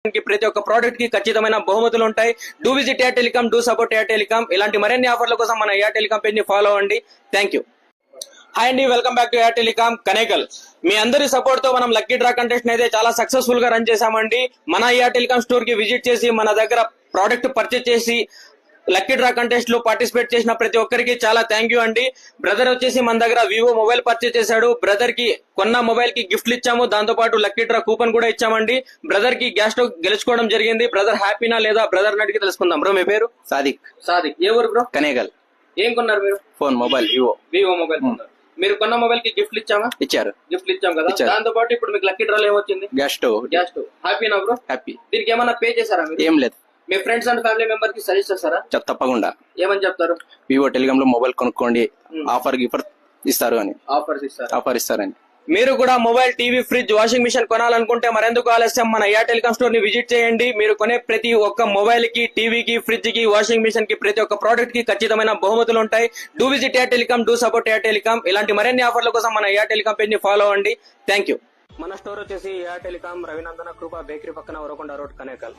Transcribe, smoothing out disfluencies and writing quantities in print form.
ప్రతి ఒక్క ప్రోడక్ట్ కి ఖచ్చితమైన బహుమతులు ఉంటాయి. Do visit Air Telecom, do support Air Telecom. ఇలాంటి మరిన్ని ఆఫర్ల కోసం మన ఎయిర్ టెలికాం పేజ్ ని ఫాలో అవ్వండి. Thank you. హాయ్ అండి, welcome back to Air Telecom Kanekal. మీ అందరి సపోర్ట్ తో మనం లక్కీ డ్రా కంటెస్ట్ అయితే చాలా సక్సెస్ఫుల్ గా రన్ చేశామండి. మన ఎయిర్ టెలికాం స్టోర్ కి విజిట్ చేసి మన దగ్గర ప్రోడక్ట్ పర్చేజ్ చేసి లక్కీ డ్రా కంటెస్ట్ లో పార్టిసిపేట్ చేసిన ప్రతి ఒక్కరికి చాలా థ్యాంక్ యూ అండి. బ్రదర్ వచ్చేసి మన దగ్గర వివో మొబైల్ పర్చేజ్ చేశాడు. బ్రదర్ కి కొన్న మొబైల్ కి గిఫ్ట్లు ఇచ్చాము, దాంతో పాటు లక్కీ డ్రా కూపన్ కూడా ఇచ్చామండి. బ్రదర్ కి గ్యాస్ స్టవ్ గెలుచుకోవడం జరిగింది. బ్రదర్ హ్యాపీనా లేదా బ్రదర్ నడికి తెలుసుకుందాం. బ్రో మీ పేరు? సాదిక్. ఏ ఊరు బ్రో? కనేగల్. ఏం కొన్నారు మీరు? ఫోన్ మొబైల్ వివో మొబైల్ కొన్నారు. మీరు కొన్న మొబైల్ కి గిఫ్ట్లు ఇచ్చామా? ఇచ్చారు. గిఫ్ట్లు ఇచ్చాం కదా, దాంతో పాటు ఇప్పుడు మీకు లక్కీ డ్రాలో ఏమొచ్చింది? Gas stove. హ్యాపీనా బ్రో? హ్యాపీ. దీనికి ఏమన్నా పే చేశారా మీరు? ఏం లేదు. మీ ఫ్రెండ్స్ అండ్ ఫ్యామిలీ మెంబర్ కి సజెస్ట్ చేస్తారా? తప్పకుండా. ఏమని చెప్తారు? వివో టెలికాం లో మొబైల్ కొనుక్కోండి, ఆఫర్ ఇస్తారు అని. ఆఫర్ ఇస్తారని. మీరు కూడా mobile, TV, fridge, washing machine కొనాలనుకుంటే మరెందుకు ఆలస్యం, మన ఎయిర్ టెలికాం స్టోర్ ని విజిట్ చేయండి. మీరు కొనే ప్రతి ఒక్క మొబైల్ కి, టీవీకి, ఫ్రిడ్జ్ కి, వాషింగ్ మిషన్ కి, ప్రతి ఒక్క ప్రోడక్ట్ కి ఖచ్చితమైన బహుమతులు ఉంటాయి. Do visit Air Telecom, do support Air Telecom. ఇలాంటి మరిన్ని ఆఫర్ల కోసం మన ఎయిర్ టెలికాం పేజ్ ని ఫాలో అవ్వండి. Thank you. మన స్టోర్ వచ్చేసి ఎయిర్ టెలికాం, రవినందన కృప బేకరీ పక్కన, వరకొండ రోడ్, కనేకల్.